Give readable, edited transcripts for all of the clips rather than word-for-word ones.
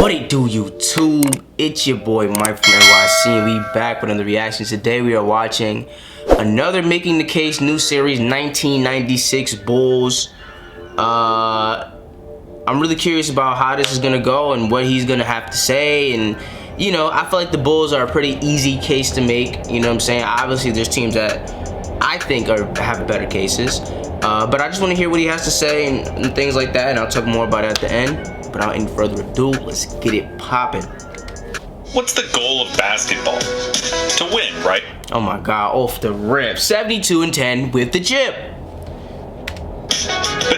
What it do, YouTube? It's your boy Mike from NYC, and we back with another reaction. Today we are watching another Making the Case new series, 1996 Bulls. I'm really curious about how this is gonna go and what he's gonna have to say. And you know, I feel like the Bulls are a pretty easy case to make. You know what I'm saying? Obviously, there's teams that I think have better cases. But I just want to hear what he has to say and things like that, and I'll talk more about it at the end. Without any further ado, let's get it popping. What's the goal of basketball? To win, right? Oh my God, off the rip. 72-10 with the chip.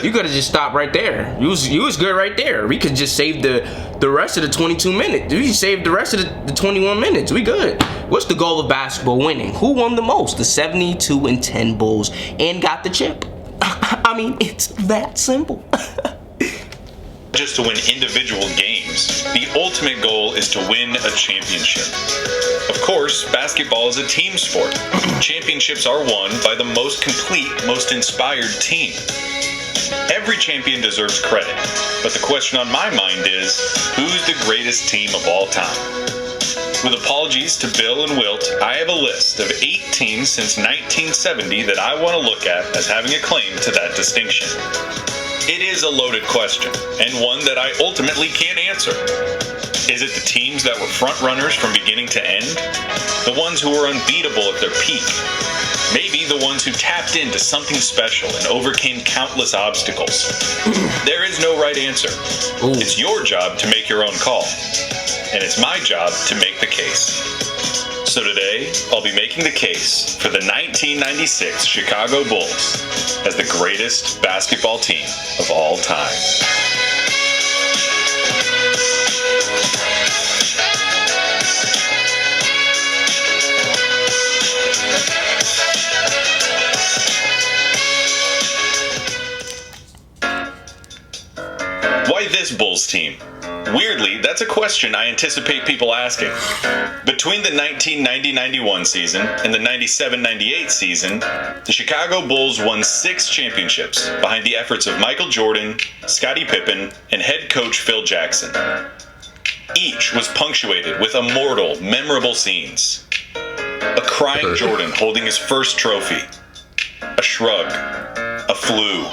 You could have just stopped right there. You was good right there. We could just save the rest of the 22 minutes. We saved the rest of the 21 minutes. We good. What's the goal of basketball? Winning. Who won the most? The 72-10 Bulls and got the chip. I mean, it's that simple. Just to win individual games. The ultimate goal is to win a championship. Of course, basketball is a team sport. Championships are won by the most complete, most inspired team. Every champion deserves credit, but the question on my mind is, who's the greatest team of all time? With apologies to Bill and Wilt, I have a list of 8 teams since 1970 that I want to look at as having a claim to that distinction. It is a loaded question, and one that I ultimately can't answer. Is it the teams that were front runners from beginning to end? The ones who were unbeatable at their peak? Maybe the ones who tapped into something special and overcame countless obstacles? There is no right answer. It's your job to make your own call, and it's my job to make the case. So today, I'll be making the case for the 1996 Chicago Bulls as the greatest basketball team of all time. Why this Bulls team? Weirdly, that's a question I anticipate people asking. Between the 1990-91 season and the 97-98 season, the Chicago Bulls won 6 championships behind the efforts of Michael Jordan, Scottie Pippen, and head coach Phil Jackson. Each was punctuated with immortal, memorable scenes. A crying Jordan holding his first trophy, a shrug, a flu,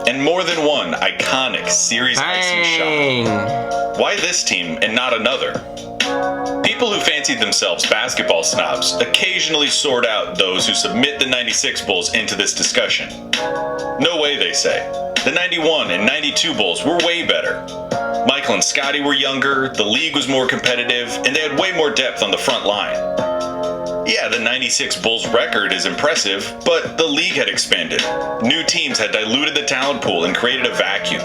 and more than one iconic series icing shot. Why this team and not another? People who fancied themselves basketball snobs occasionally sort out those who submit the 96 Bulls into this discussion. No way, they say. The 91 and 92 Bulls were way better. Michael and Scottie were younger, the league was more competitive, and they had way more depth on the front line. Yeah, the 96 Bulls record is impressive, but the league had expanded. New teams had diluted the talent pool and created a vacuum.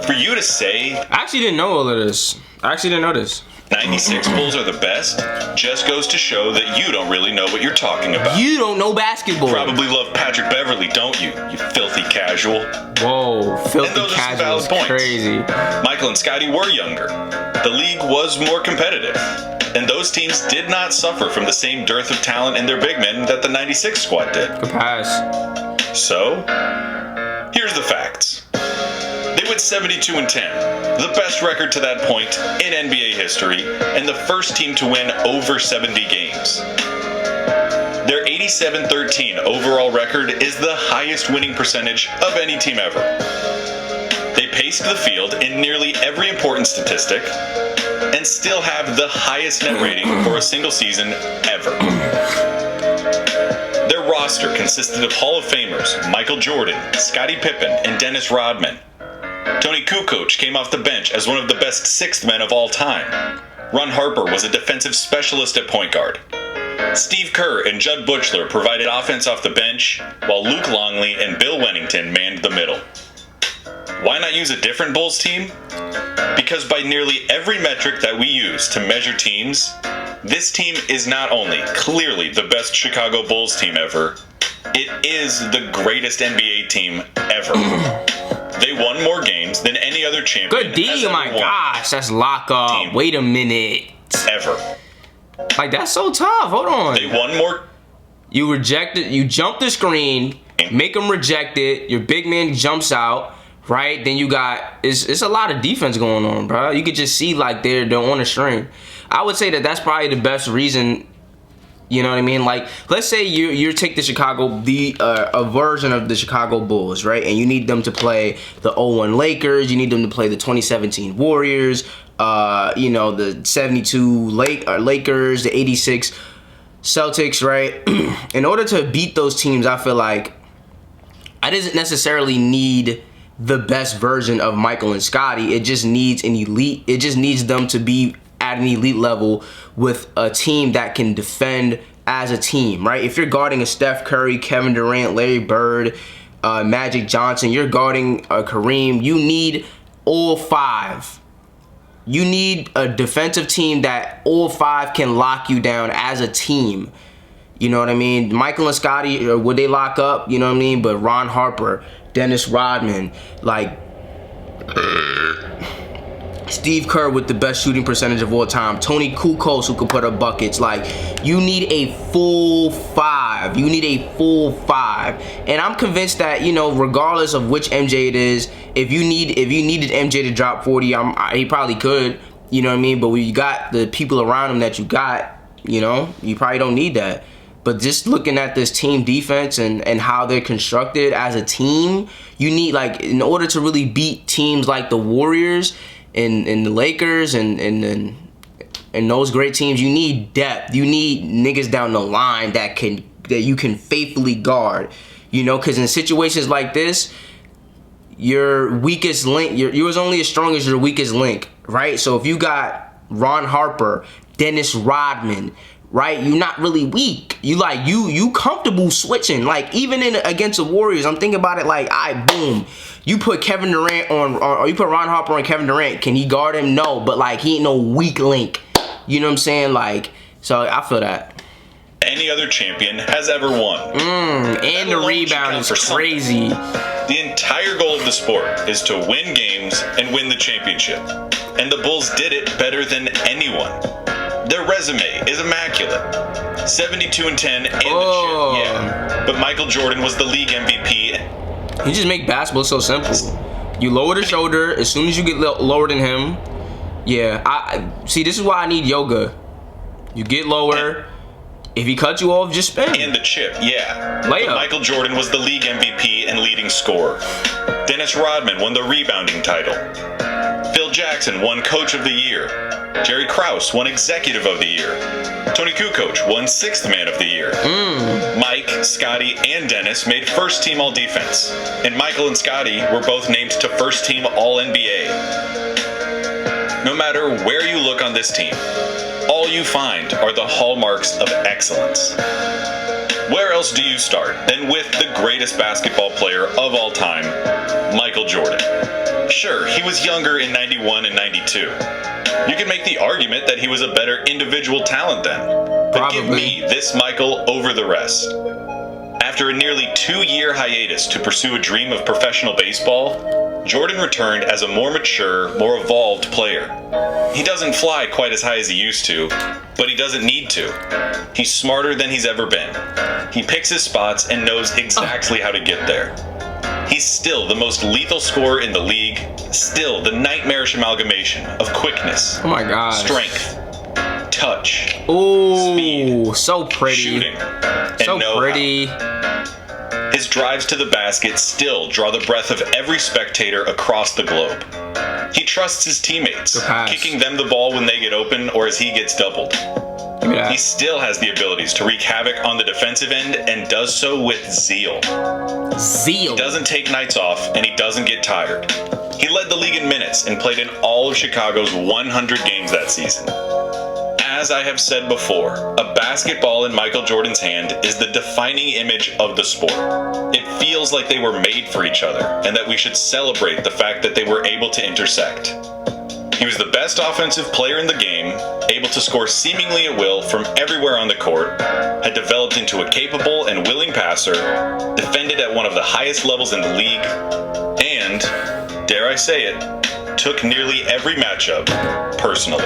For you to say... I actually didn't know all of this. I actually didn't know this. 96 Bulls are the best just goes to show that you don't really know what you're talking about. You don't know basketball. You probably love Patrick Beverley, don't you? You filthy casual. Whoa, filthy casual is crazy. Michael and Scottie were younger. The league was more competitive. And those teams did not suffer from the same dearth of talent in their big men that the 96 squad did. Good pass. So, here's the facts. They went 72-10, the best record to that point in NBA history, and the first team to win over 70 games. Their 87-13 overall record is the highest winning percentage of any team ever. They paced the field in nearly every important statistic, and still have the highest net rating for a single season ever. Their roster consisted of Hall of Famers Michael Jordan, Scottie Pippen, and Dennis Rodman. Tony Cucoch came off the bench as one of the best sixth men of all time. Ron Harper was a defensive specialist at point guard. Steve Kerr and Judd Buechler provided offense off the bench, while Luke Longley and Bill Wennington manned the middle. Why not use a different Bulls team? Because by nearly every metric that we use to measure teams, this team is not only clearly the best Chicago Bulls team ever, it is the greatest NBA team ever. They won more games than any other champion. Good D, oh my gosh, that's lock up. Wait a minute. Ever. Like, that's so tough. Hold on. They won more. You rejected, you jump the screen, make them reject it, your big man jumps out, right? Then you got it's a lot of defense going on, bro. You could just see like they're on a string. I would say that's probably the best reason. You know what I mean? Like, let's say you take the a version of the Chicago Bulls, right? And you need them to play the 0-1 Lakers. You need them to play the 2017 Warriors. The 72 Lakers, the 86 Celtics, right? In order to beat those teams, I feel like I didn't necessarily need the best version of Michael and Scottie. It just needs an elite. It just needs them to be at an elite level with a team that can defend as a team, right? If you're guarding a Steph Curry, Kevin Durant, Larry Bird, Magic Johnson, you're guarding a Kareem, you need all five. You need a defensive team that all five can lock you down as a team. You know what I mean? Michael and Scottie, would they lock up? You know what I mean? But Ron Harper, Dennis Rodman, like Steve Kerr with the best shooting percentage of all time, Tony Kukoc who could put up buckets. Like, you need a full five. You need a full five. And I'm convinced that, regardless of which MJ it is, if you needed MJ to drop 40, he probably could. You know what I mean? But when you got the people around him that you got, you probably don't need that. But just looking at this team defense and how they're constructed as a team, you need, like, in order to really beat teams like the Warriors and the Lakers and those great teams, you need depth. You need niggas down the line that you can faithfully guard. Because in situations like this, your weakest link, you're only as strong as your weakest link, right? So if you got Ron Harper, Dennis Rodman, right, you're not really weak. You comfortable switching. Like, even against the Warriors, I'm thinking about it like, boom. You put Kevin Durant on, or you put Ron Harper on Kevin Durant. Can he guard him? No, but like, he ain't no weak link. You know what I'm saying? Like, so I feel that. Any other champion has ever won. And the rebound is crazy. The entire goal of the sport is to win games and win the championship. And the Bulls did it better than anyone. Their resume is immaculate. 72-10 and the chip, yeah. But Michael Jordan was the league MVP. You just make basketball so simple. You lower the shoulder as soon as you get lower than him. Yeah, I see. This is why I need yoga. You get lower. If he cuts you off, just spin. And the chip, yeah. Layup. But Michael Jordan was the league MVP and leading scorer. Dennis Rodman won the rebounding title. Phil Jackson won Coach of the Year. Jerry Krause won Executive of the Year. Tony Cucoch won Sixth Man of the Year. Mike, Scottie, and Dennis made First Team All-Defense. And Michael and Scottie were both named to First Team All-NBA. No matter where you look on this team, all you find are the hallmarks of excellence. Where else do you start than with the greatest basketball player of all time, Michael Jordan? Sure, he was younger in 91 and 92. You can make the argument that he was a better individual talent then. But give me this Michael over the rest. After a nearly 2-year hiatus to pursue a dream of professional baseball, Jordan returned as a more mature, more evolved player. He doesn't fly quite as high as he used to, but he doesn't need to. He's smarter than he's ever been. He picks his spots and knows exactly how to get there. He's still the most lethal scorer in the league, still the nightmarish amalgamation of quickness, oh my God, strength, touch, speed, so pretty, shooting, and so pretty. His drives to the basket still draw the breath of every spectator across the globe. He trusts his teammates, kicking them the ball when they get open or as he gets doubled. He still has the abilities to wreak havoc on the defensive end and does so with zeal. He doesn't take nights off and he doesn't get tired. He led the league in minutes and played in all of Chicago's 100 games that season. As I have said before, a basketball in Michael Jordan's hand is the defining image of the sport. It feels like they were made for each other and that we should celebrate the fact that they were able to intersect. He was the best offensive player in the game, able to score seemingly at will from everywhere on the court, had developed into a capable and willing passer, defended at one of the highest levels in the league, and, dare I say it, took nearly every matchup personally.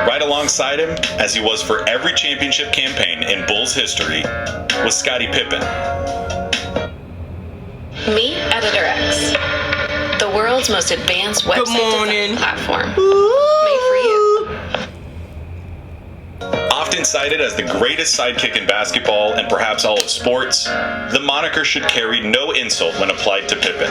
Right alongside him, as he was for every championship campaign in Bulls history, was Scottie Pippen. Meet Editor X, the world's most advanced website design platform. Made for you. Often cited as the greatest sidekick in basketball and perhaps all of sports, the moniker should carry no insult when applied to Pippen.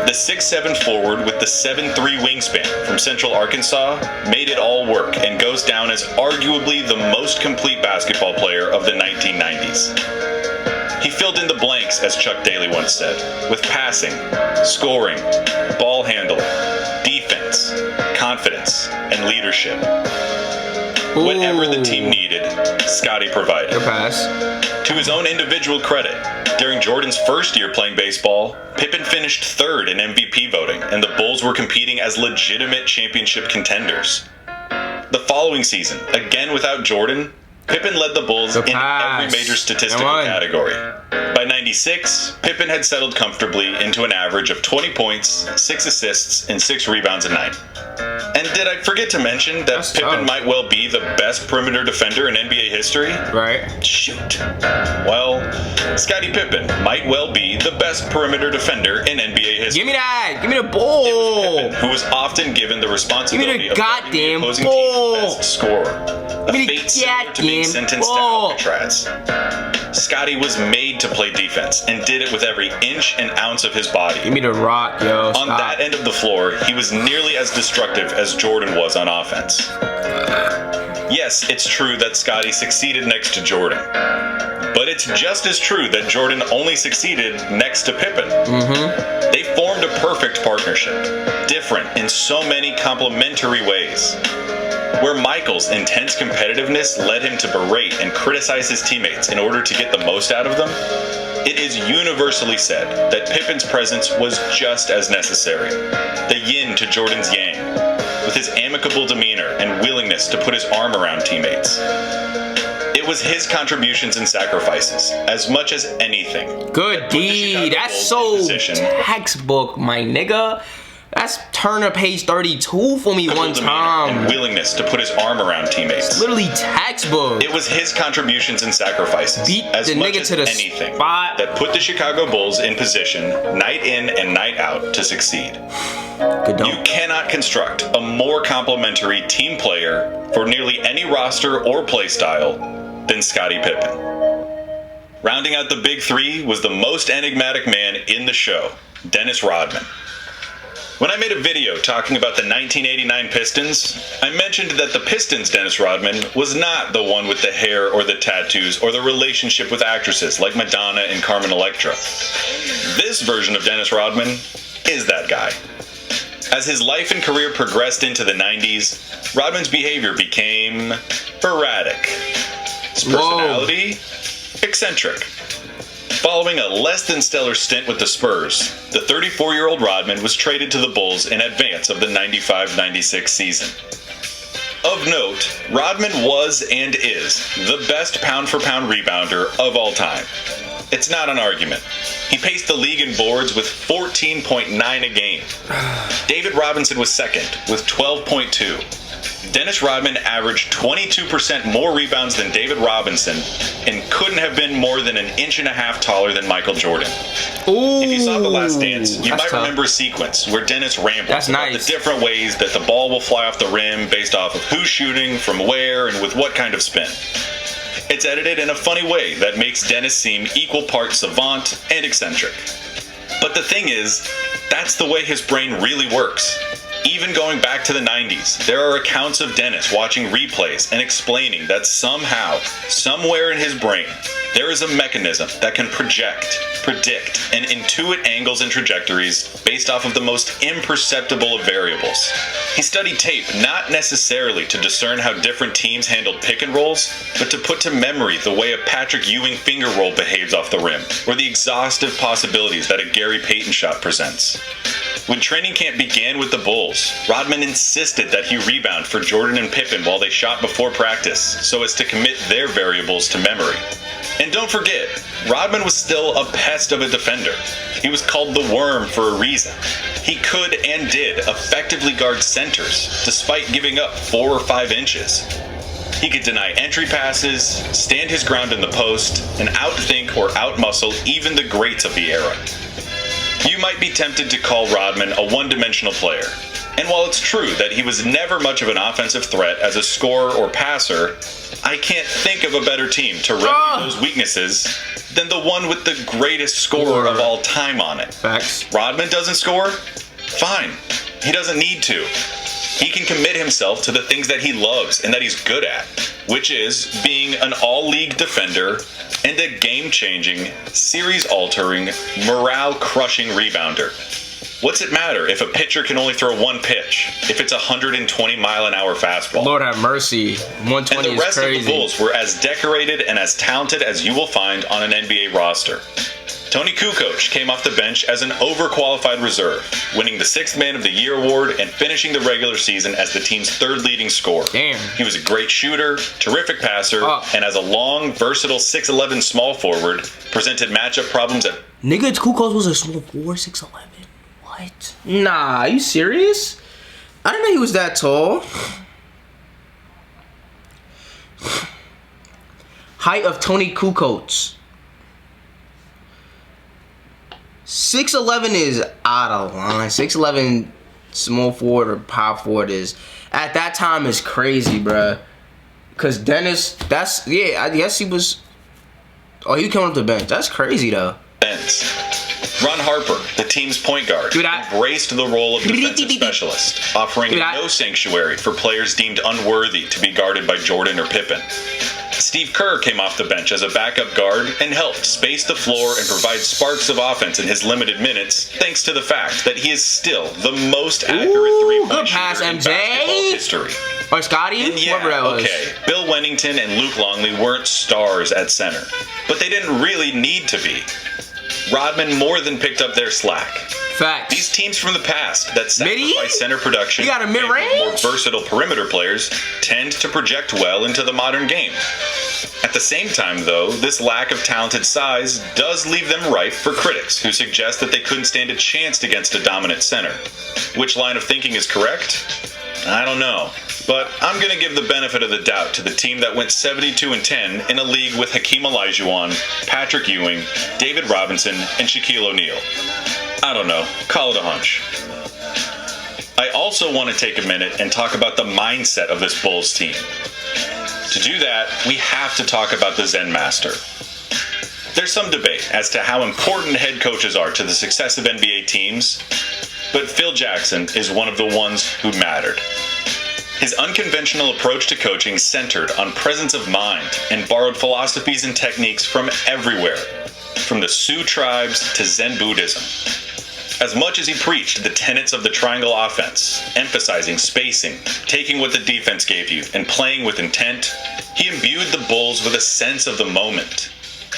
The 6'7" forward with the 7'3" wingspan from Central Arkansas made it all work and goes down as arguably the most complete basketball player of the 1990s. He filled in the blanks, as Chuck Daly once said, with passing, scoring, ball handling, defense, confidence, and leadership. Whatever the team needed, Scotty provided. Good pass. To his own individual credit, during Jordan's first year playing baseball, Pippen finished third in MVP voting, and the Bulls were competing as legitimate championship contenders. The following season, again without Jordan, Pippen led the Bulls in every major statistical category. By 96, Pippen had settled comfortably into an average of 20 points, 6 assists, and 6 rebounds a night. And did I forget to mention that Pippen might well be the best perimeter defender in NBA history? Right. Shoot. Well, Scottie Pippen might well be the best perimeter defender in NBA history. Give me that! Give me the ball! It was Pippen who was often given the responsibility of goddamn the opposing ball. team's best scorer. A fate similar to being sentenced to Alcatraz. Scotty was made to play defense and did it with every inch and ounce of his body. Give me the rock, yo. On that end of the floor, he was nearly as destructive as Jordan was on offense. Yes, it's true that Scotty succeeded next to Jordan. But it's just as true that Jordan only succeeded next to Pippen. They formed a perfect partnership, different in so many complementary ways. Where Michael's intense competitiveness led him to berate and criticize his teammates in order to get the most out of them, it is universally said that Pippen's presence was just as necessary. The yin to Jordan's yang, with his amicable demeanor and willingness to put his arm around teammates. It was his contributions and sacrifices, as much as anything. Good D. That's so textbook, my nigga. That's turn to page 32 for me one time. And willingness to put his arm around teammates. It's literally textbook. It was his contributions and sacrifices, beat as the much nigga as to the anything, spot, that put the Chicago Bulls in position, night in and night out, to succeed. You cannot construct a more complementary team player for nearly any roster or play style than Scottie Pippen. Rounding out the big three was the most enigmatic man in the show, Dennis Rodman. When I made a video talking about the 1989 Pistons, I mentioned that the Pistons' Dennis Rodman was not the one with the hair or the tattoos or the relationship with actresses like Madonna and Carmen Electra. This version of Dennis Rodman is that guy. As his life and career progressed into the 90s, Rodman's behavior became erratic. His personality, eccentric. Following a less than stellar stint with the Spurs, the 34-year-old Rodman was traded to the Bulls in advance of the 95-96 season. Of note, Rodman was and is the best pound-for-pound rebounder of all time. It's not an argument. He paced the league in boards with 14.9 a game. David Robinson was second with 12.2. Dennis Rodman averaged 22% more rebounds than David Robinson and couldn't have been more than 1.5 inches taller than Michael Jordan. Ooh, if you saw The Last Dance, you might remember a sequence where Dennis rambles about the different ways that the ball will fly off the rim based off of who's shooting, from where, and with what kind of spin. It's edited in a funny way that makes Dennis seem equal parts savant and eccentric. But the thing is, that's the way his brain really works. Even going back to the 90s, there are accounts of Dennis watching replays and explaining that somehow, somewhere in his brain, there is a mechanism that can project, predict, and intuit angles and trajectories based off of the most imperceptible of variables. He studied tape not necessarily to discern how different teams handled pick and rolls, but to put to memory the way a Patrick Ewing finger roll behaves off the rim, or the exhaustive possibilities that a Gary Payton shot presents. When training camp began with the Bulls, Rodman insisted that he rebound for Jordan and Pippen while they shot before practice, so as to commit their variables to memory. And don't forget, Rodman was still a pest of a defender. He was called the Worm for a reason. He could and did effectively guard centers, despite giving up 4 or 5 inches. He could deny entry passes, stand his ground in the post, and outthink or outmuscle even the greats of the era. You might be tempted to call Rodman a one-dimensional player. And while it's true that he was never much of an offensive threat as a scorer or passer, I can't think of a better team to remedy those weaknesses than the one with the greatest scorer of all time on it. Facts. Rodman doesn't score? Fine. He doesn't need to. He can commit himself to the things that he loves and that he's good at, which is being an all-league defender and a game-changing, series-altering, morale-crushing rebounder. What's it matter if a pitcher can only throw one pitch, if it's a 120-mile-an-hour fastball? Lord have mercy. 120 is crazy. And the rest of the Bulls were as decorated and as talented as you will find on an NBA roster. Tony Cucoch came off the bench as an overqualified reserve, winning the 6th Man of the Year award and finishing the regular season as the team's 3rd leading scorer. Damn. He was a great shooter, terrific passer, and as a long, versatile 6'11 small forward, presented matchup problems at... Nigga, Cucoch was a small forward, 6'11. What? Nah, are you serious? I didn't know he was that tall. Height of Tony Kukoc. 6'11 is out of line. 6'11 small forward or power forward is, at that time, is crazy, bruh. Cause Dennis, I guess he was, he came off the bench. That's crazy though. Ron Harper, the team's point guard, embraced the role of defensive specialist, offering no sanctuary for players deemed unworthy to be guarded by Jordan or Pippen. Steve Kerr came off the bench as a backup guard and helped space the floor and provide sparks of offense in his limited minutes, thanks to the fact that he is still the most accurate three-point shooter in basketball history. Or Scotty? And Whoever that was. Okay, Bill Wennington and Luke Longley weren't stars at center, but they didn't really need to be. Rodman more than picked up their slack. Facts. These teams from the past that sacrifice center production you got a mid-range? more versatile perimeter players tend to project well into the modern game. At the same time, though, this lack of talented size does leave them ripe for critics who suggest that they couldn't stand a chance against a dominant center. Which line of thinking is correct? I don't know. But I'm going to give the benefit of the doubt to the team that went 72-10 in a league with Hakeem Olajuwon, Patrick Ewing, David Robinson, and Shaquille O'Neal. I don't know. Call it a hunch. I also want to take a minute and talk about the mindset of this Bulls team. To do that, we have to talk about the Zen Master. There's some debate as to how important head coaches are to the success of NBA teams, but Phil Jackson is one of the ones who mattered. His unconventional approach to coaching centered on presence of mind and borrowed philosophies and techniques from everywhere, from the Sioux tribes to Zen Buddhism. As much as he preached the tenets of the triangle offense, emphasizing spacing, taking what the defense gave you, and playing with intent, he imbued the Bulls with a sense of the moment.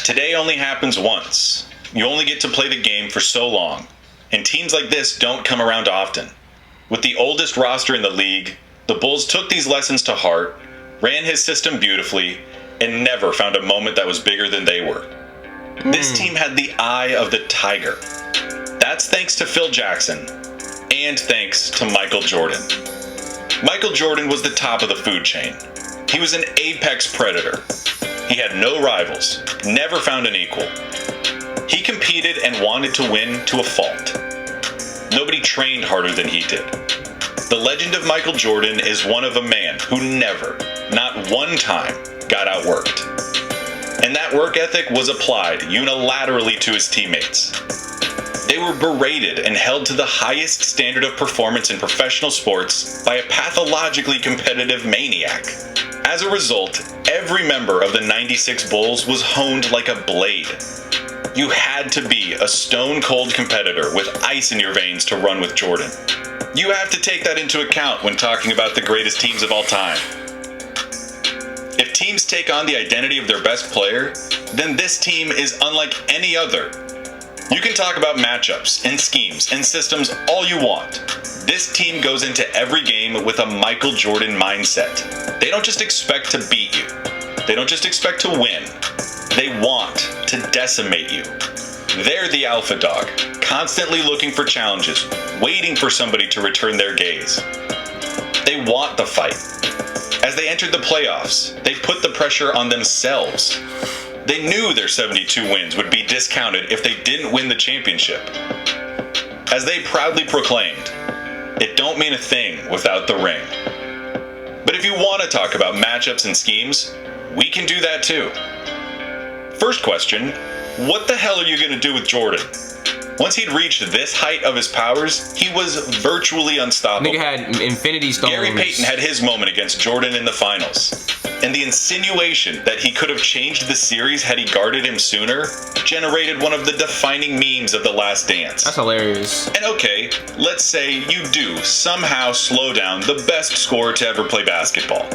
Today only happens once. You only get to play the game for so long, and teams like this don't come around often. With the oldest roster in the league, the Bulls took these lessons to heart, ran his system beautifully, and never found a moment that was bigger than they were. This team had the eye of the tiger. That's thanks to Phil Jackson, and thanks to Michael Jordan. Michael Jordan was the top of the food chain. He was an apex predator. He had no rivals, never found an equal. He competed and wanted to win to a fault. Nobody trained harder than he did. The legend of Michael Jordan is one of a man who never, not one time, got outworked. And that work ethic was applied unilaterally to his teammates. They were berated and held to the highest standard of performance in professional sports by a pathologically competitive maniac. As a result, every member of the '96 Bulls was honed like a blade. You had to be a stone-cold competitor with ice in your veins to run with Jordan. You have to take that into account when talking about the greatest teams of all time. If teams take on the identity of their best player, then this team is unlike any other. You can talk about matchups and schemes and systems all you want. This team goes into every game with a Michael Jordan mindset. They don't just expect to beat you. They don't just expect to win. They want to decimate you. They're the alpha dog, constantly looking for challenges, waiting for somebody to return their gaze. They want the fight. As they entered the playoffs, they put the pressure on themselves. They knew their 72 wins would be discounted if they didn't win the championship. As they proudly proclaimed, it don't mean a thing without the ring. But if you want to talk about matchups and schemes, we can do that too. First question, what the hell are you going to do with Jordan? Once he'd reached this height of his powers, he was virtually unstoppable. Nigga had infinity stones. Gary Payton had his moment against Jordan in the finals. And the insinuation that he could have changed the series had he guarded him sooner generated one of the defining memes of The Last Dance. That's hilarious. And okay, let's say you do somehow slow down the best scorer to ever play basketball.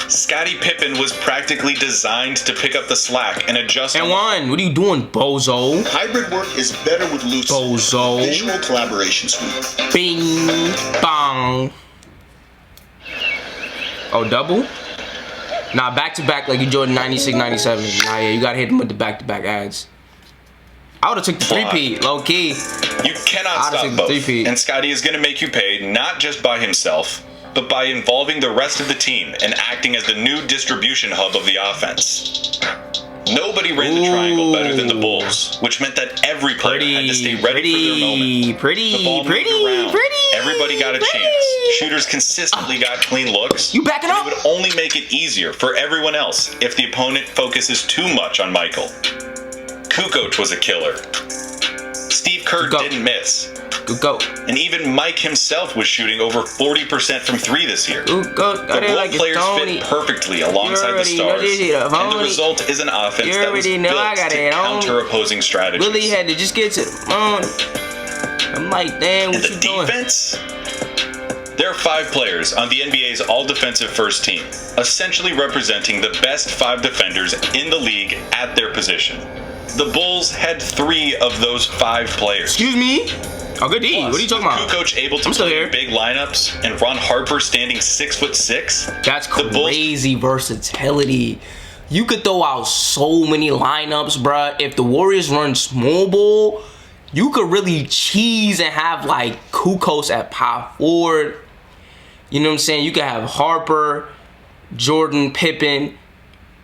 Scottie Pippen was practically designed to pick up the slack and adjust. And one, what are you doing, bozo? Hybrid work is better with Lucid. Bozo. Visual collaboration suite. Bing, bong. Oh, double? Nah, back-to-back like you Jordan 96, 97. Nah, yeah, you gotta hit them with the back-to-back ads. I would've took the three-peat, low-key. You cannot stop both. And Scottie is gonna make you pay not just by himself, but by involving the rest of the team and acting as the new distribution hub of the offense. Nobody ran the triangle better than the Bulls, which meant that every player had to stay ready for their moment. The ball moved around. Everybody got a chance. Shooters consistently got clean looks. You backing up? It would only make it easier for everyone else if the opponent focuses too much on Michael. Cucoch was a killer. Steve Kerr didn't miss. Go. And even Mike himself was shooting over 40% from three this year. Go. The role players fit perfectly alongside the stars. And the result is an offense that was built to counter opposing strategies. Willie had to just get to the phone. I'm like, damn, what you doing? Defense? There are 5 players on the NBA's all-defensive first team, essentially representing the best 5 defenders in the league at their position. The Bulls had 3 of those 5 players. Excuse me? Oh, good D. What are you talking about? Cucoch able to play in big lineups, and Harper standing 6'6". That's crazy versatility. You could throw out so many lineups, bruh. If the Warriors run small ball, you could really cheese and have like Cucoch at power forward. You know what I'm saying? You could have Harper, Jordan, Pippen,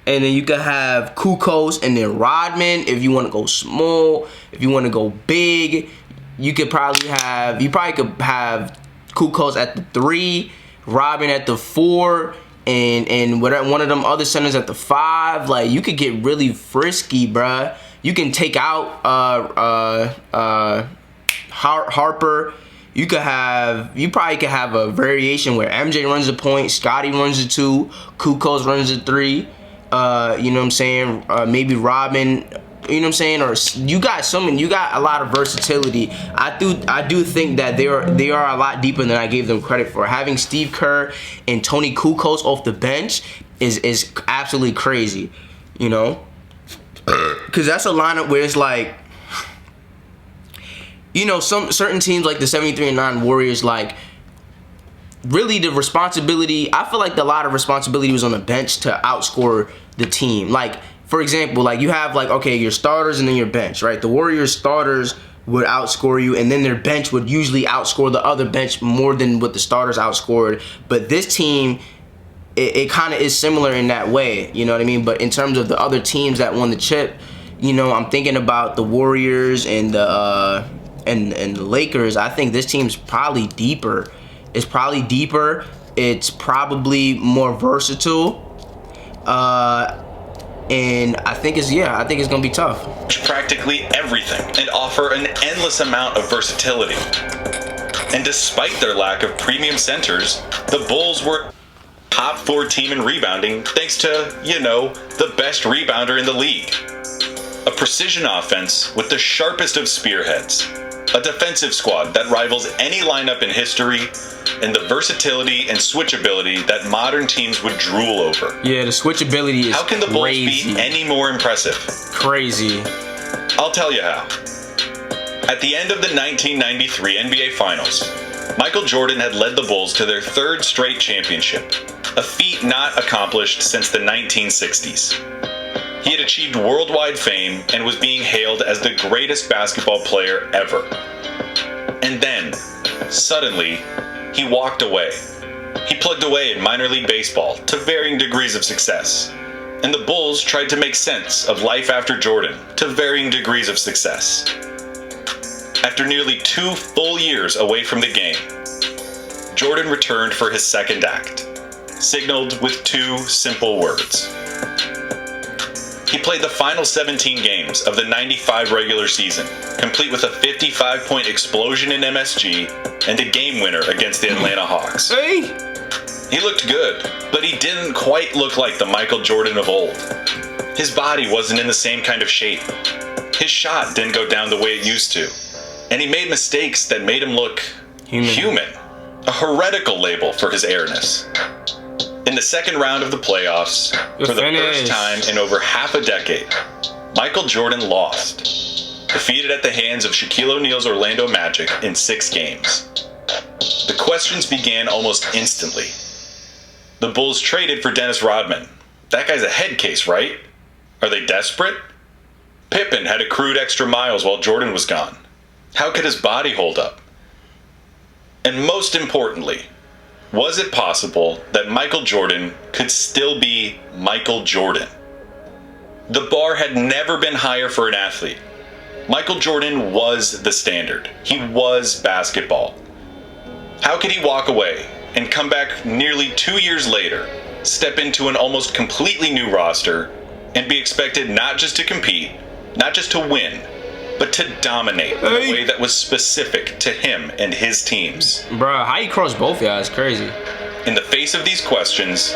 and then you could have Cucoch and then Rodman if you want to go small. If you want to go big, you could probably have Cucoch at the 3, Rodman at the 4, and one of them other centers at the 5. Like, you could get really frisky, bruh. You can take out Harper. You probably could have a variation where MJ runs the point, Scottie runs the 2, Cucoch runs the 3. You know what I'm saying? Maybe Rodman. You know what I'm saying? Or you got a lot of versatility. I do think that they are a lot deeper than I gave them credit for. Having Steve Kerr and Tony Kukoc off the bench is absolutely crazy. You know? Because that's a lineup where it's like, you know, some certain teams like the 73-9 Warriors, like, really the responsibility, I feel like a lot of responsibility was on the bench to outscore the team. Like, for example, like you have like, okay, your starters and then your bench, right? The Warriors starters would outscore you, and then their bench would usually outscore the other bench more than what the starters outscored. But this team, it kind of is similar in that way, you know what I mean? But in terms of the other teams that won the chip, you know, I'm thinking about the Warriors and the Lakers. I think this team's probably deeper. It's probably deeper. It's probably more versatile. And I think it's gonna be tough. Practically everything and offer an endless amount of versatility. And despite their lack of premium centers, the Bulls were top 4 team in rebounding thanks to, you know, the best rebounder in the league. A precision offense with the sharpest of spearheads. A defensive squad that rivals any lineup in history, and the versatility and switchability that modern teams would drool over. Yeah, the switchability is crazy. How can the Bulls be any more impressive? Crazy. I'll tell you how. At the end of the 1993 NBA Finals, Michael Jordan had led the Bulls to their 3rd straight championship, a feat not accomplished since the 1960s. He had achieved worldwide fame and was being hailed as the greatest basketball player ever. And then, suddenly, he walked away. He plugged away in minor league baseball to varying degrees of success. And the Bulls tried to make sense of life after Jordan to varying degrees of success. After nearly 2 full years away from the game, Jordan returned for his second act, signaled with 2 simple words. He played the final 17 games of the 95 regular season, complete with a 55-point explosion in MSG and a game winner against the Atlanta Hawks. Hey! He looked good, but he didn't quite look like the Michael Jordan of old. His body wasn't in the same kind of shape. His shot didn't go down the way it used to. And he made mistakes that made him look human. A heretical label for his airness. In the second round of the playoffs, for the first time in over half a decade, Michael Jordan lost, defeated at the hands of Shaquille O'Neal's Orlando Magic in 6 games. The questions began almost instantly. The Bulls traded for Dennis Rodman. That guy's a head case, right? Are they desperate? Pippen had accrued extra miles while Jordan was gone. How could his body hold up? And most importantly, was it possible that Michael Jordan could still be Michael Jordan? The bar had never been higher for an athlete. Michael Jordan was the standard. He was basketball. How could he walk away and come back nearly 2 years later, step into an almost completely new roster, and be expected not just to compete, not just to win, but to dominate in a way that was specific to him and his teams? Bruh, how you cross both y'all is crazy. In the face of these questions,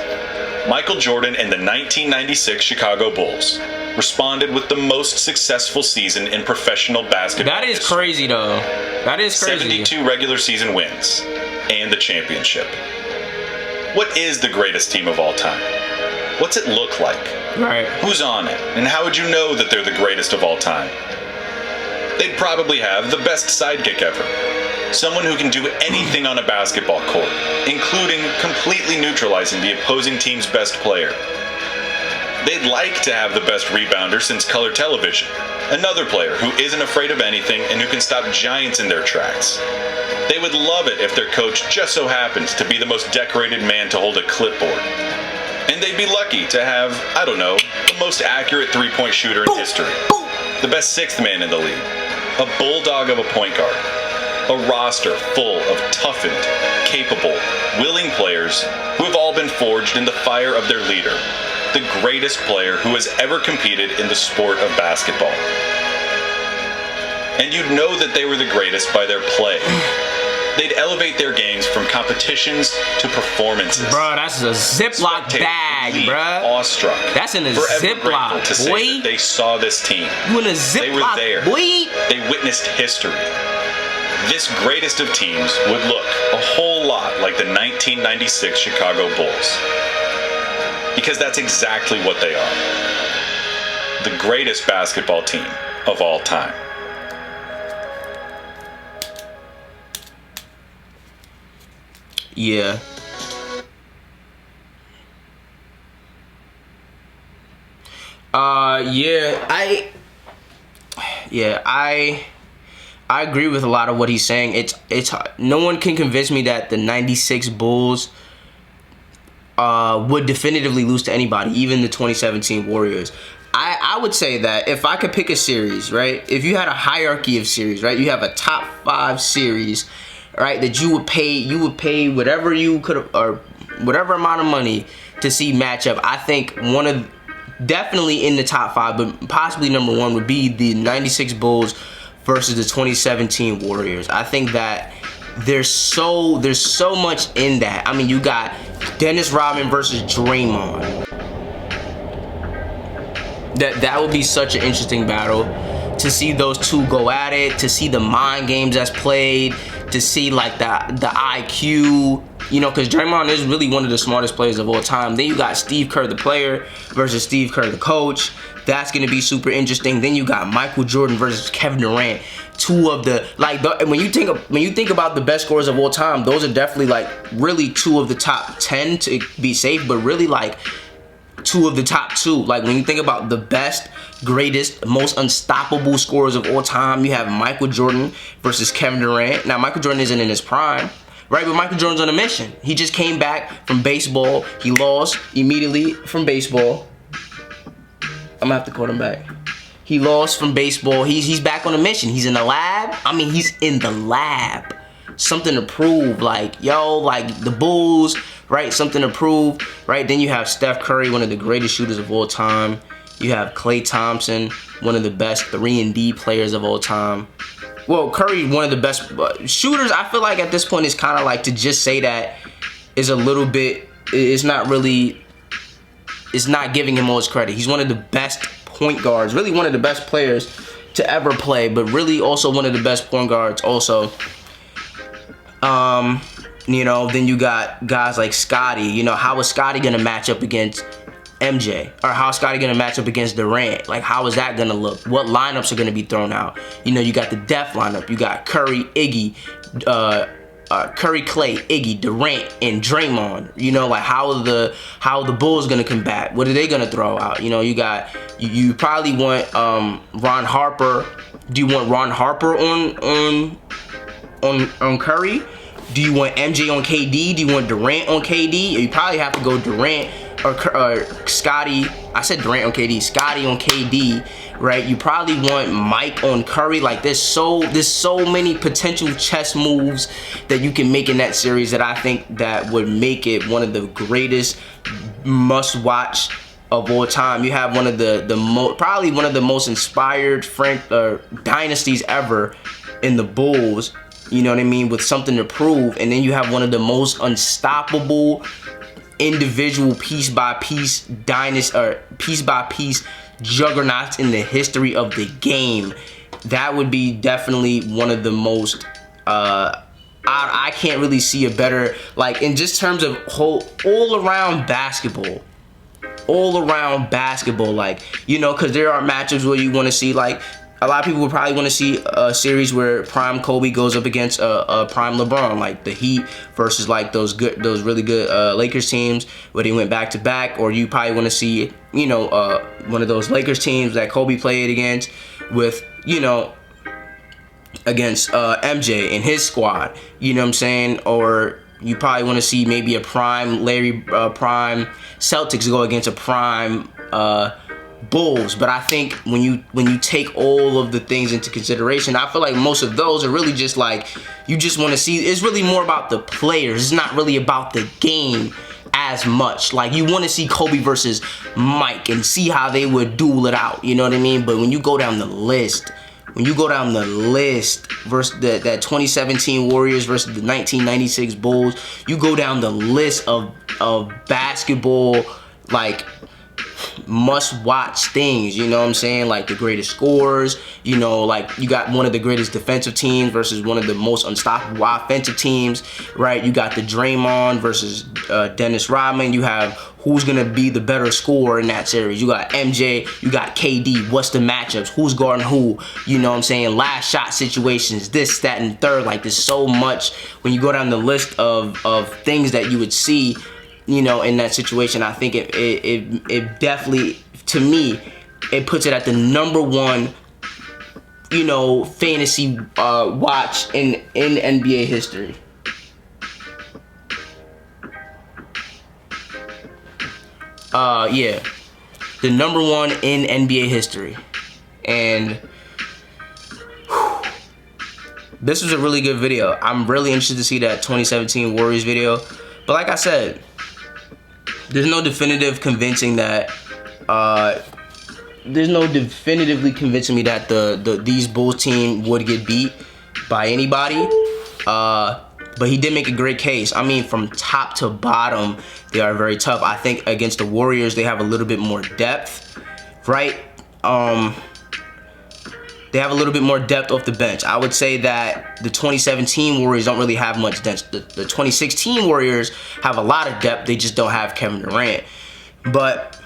Michael Jordan and the 1996 Chicago Bulls responded with the most successful season in professional basketball. That is crazy, though. That is crazy. 72 regular season wins and the championship. What is the greatest team of all time? What's it look like? Right. Who's on it? And how would you know that they're the greatest of all time? They'd probably have the best sidekick ever. Someone who can do anything on a basketball court, including completely neutralizing the opposing team's best player. They'd like to have the best rebounder since color television. Another player who isn't afraid of anything and who can stop giants in their tracks. They would love it if their coach just so happens to be the most decorated man to hold a clipboard. And they'd be lucky to have, I don't know, the most accurate three-point shooter in history. The best sixth man in the league. A bulldog of a point guard. A roster full of toughened, capable, willing players who have all been forged in the fire of their leader, the greatest player who has ever competed in the sport of basketball. And you'd know that they were the greatest by their play. They'd elevate their games from competitions to performances. Bro, that's a Ziploc bag, bro. Awestruck. That's in a Ziploc, to say boy. that they saw this team. You in a Ziploc, They were there. boy. They witnessed history. This greatest of teams would look a whole lot like the 1996 Chicago Bulls. Because that's exactly what they are. The greatest basketball team of all time. Yeah. I agree with a lot of what he's saying. It's no one can convince me that the 96 Bulls would definitively lose to anybody, even the 2017 Warriors. I would say that if I could pick a series, right? If you had a hierarchy of series, right? You have a top 5 series, right? That you would pay whatever you could, or whatever amount of money to see matchup. I think definitely in the top 5, but possibly number 1 would be the 96 Bulls versus the 2017 Warriors. I think that there's so much in that. I mean, you got Dennis Rodman versus Draymond. That would be such an interesting battle to see those two go at it, to see the mind games that's played, to see like the IQ, you know, because Draymond is really one of the smartest players of all time. Then you got Steve Kerr the player versus Steve Kerr the coach. That's gonna be super interesting. Then you got Michael Jordan versus Kevin Durant. Two of the when you think about the best scorers of all time, those are definitely like really 2 of the top 10 to be safe, but really like 2 of the top 2. Like when you think about the best, greatest, most unstoppable scorers of all time, you have Michael Jordan versus Kevin Durant. Now Michael Jordan isn't in his prime, right? But Michael Jordan's on a mission. He just came back from baseball. He lost immediately from baseball. I'm gonna have to call him back. He lost from baseball. He's back on a mission. He's in the lab. I mean, he's in the lab. Something to prove. Like, yo, like the Bulls, right? Something to prove, right? Then you have Steph Curry, one of the greatest shooters of all time. You have Klay Thompson, one of the best 3-and-D players of all time. Well, Curry, one of the best shooters. I feel like at this point, it's kind of like to just say that is a little bit, it's not giving him all his credit. He's one of the best point guards, really one of the best players to ever play, but really also one of the best point guards also. You know, then you got guys like Scotty. You know, how is Scotty gonna match up against MJ? Or how is Scotty gonna match up against Durant? Like, how is that gonna look? What lineups are gonna be thrown out? You know, you got the death lineup. You got Curry, Iggy, Curry, Clay, Iggy, Durant, and Draymond. You know, like how are the Bulls gonna combat? What are they gonna throw out? You know, you probably want Ron Harper. Do you want Ron Harper on Curry? Do you want MJ on KD? Do you want Durant on KD? You probably have to go Durant or Scotty. I said Durant on KD. Scotty on KD, right? You probably want Mike on Curry. Like there's so many potential chess moves that you can make in that series that I think that would make it one of the greatest must-watch of all time. You have one of probably one of the most inspired dynasties ever in the Bulls. You know what I mean? With something to prove. And then you have one of the most unstoppable individual piece by piece juggernauts in the history of the game. That would be definitely one of the most I can't really see a better, like, in just terms of all around basketball, like, you know, because there are matchups where you want to see, like, a lot of people would probably want to see a series where prime Kobe goes up against a prime LeBron, like the Heat versus like those really good Lakers teams where they went back to back. Or you probably want to see, you know, one of those Lakers teams that Kobe played against with, you know, against MJ and his squad. You know what I'm saying? Or you probably want to see maybe a prime prime Celtics go against a prime Bulls. But I think when you take all of the things into consideration, I feel like most of those are really just like, you just want to see, it's really more about the players. It's not really about the game as much. Like, you want to see Kobe versus Mike and see how they would duel it out, you know what I mean? But when you go down the list, versus that 2017 Warriors versus the 1996 Bulls, you go down the list of basketball, like, must-watch things, you know what I'm saying? Like the greatest scorers, you know, like you got one of the greatest defensive teams versus one of the most unstoppable offensive teams, right? You got the Draymond versus Dennis Rodman. You have who's gonna be the better scorer in that series. You got MJ, you got KD. What's the matchups? Who's guarding who? You know what I'm saying? Last shot situations, this, that, and third. Like, there's so much when you go down the list of things that you would see, you know, in that situation. I think it definitely, to me, it puts it at the #1, you know, fantasy watch in NBA history. Yeah, the #1 in NBA history. And this was a really good video. I'm really interested to see that 2017 Warriors video. But like I said, there's no definitive convincing that there's no definitively convincing me that these Bulls team would get beat by anybody. But he did make a great case. I mean, from top to bottom, they are very tough. I think against the Warriors, they have a little bit more depth, right? They have a little bit more depth off the bench. I would say that the 2017 Warriors don't really have much depth. The 2016 Warriors have a lot of depth. They just don't have Kevin Durant. But,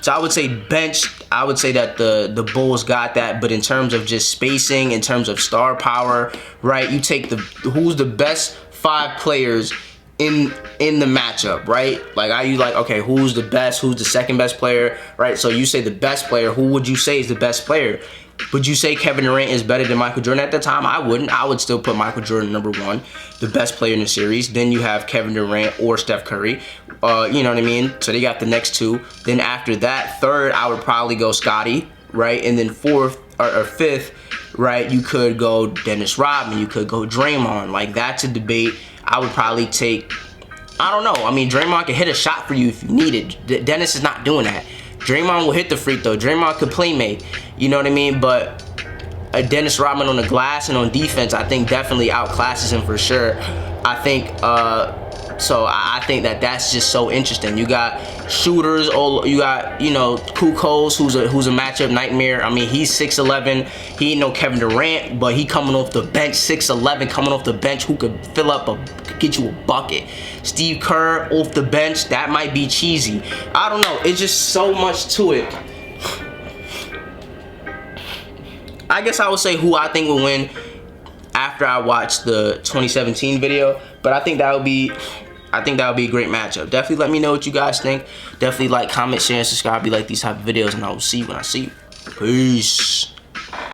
so I would say bench, I would say that the Bulls got that. But in terms of just spacing, in terms of star power, right? You take who's the best 5 players in the matchup, right? Like, okay, who's the best, who's the second best player, right? So you say the best player, who would you say is the best player? Would you say Kevin Durant is better than Michael Jordan at the time? I wouldn't. I would still put Michael Jordan #1, the best player in the series. Then you have Kevin Durant or Steph Curry. You know what I mean? So they got the next 2. Then after that, third, I would probably go Scotty, right? And then fourth or fifth, right, you could go Dennis Rodman, you could go Draymond. Like, that's a debate. I would probably take, I don't know. I mean, Draymond can hit a shot for you if you need it. Dennis is not doing that. Draymond will hit the free throw. Draymond could play make. You know what I mean? But a Dennis Rodman on the glass and on defense, I think definitely outclasses him for sure. I think, so I think that that's just so interesting. You got shooters, you got, you know, Cucoch, who's a matchup nightmare. I mean, he's 6'11". He ain't no Kevin Durant, but he coming off the bench, 6'11", coming off the bench, who could fill up get you a bucket. Steve Kerr off the bench, that might be cheesy. I don't know. It's just so much to it. I guess I would say who I think will win after I watch the 2017 video, but I think that would be a great matchup. Definitely let me know what you guys think. Definitely like, comment, share, and subscribe. Be like these type of videos, and I will see you when I see you. Peace.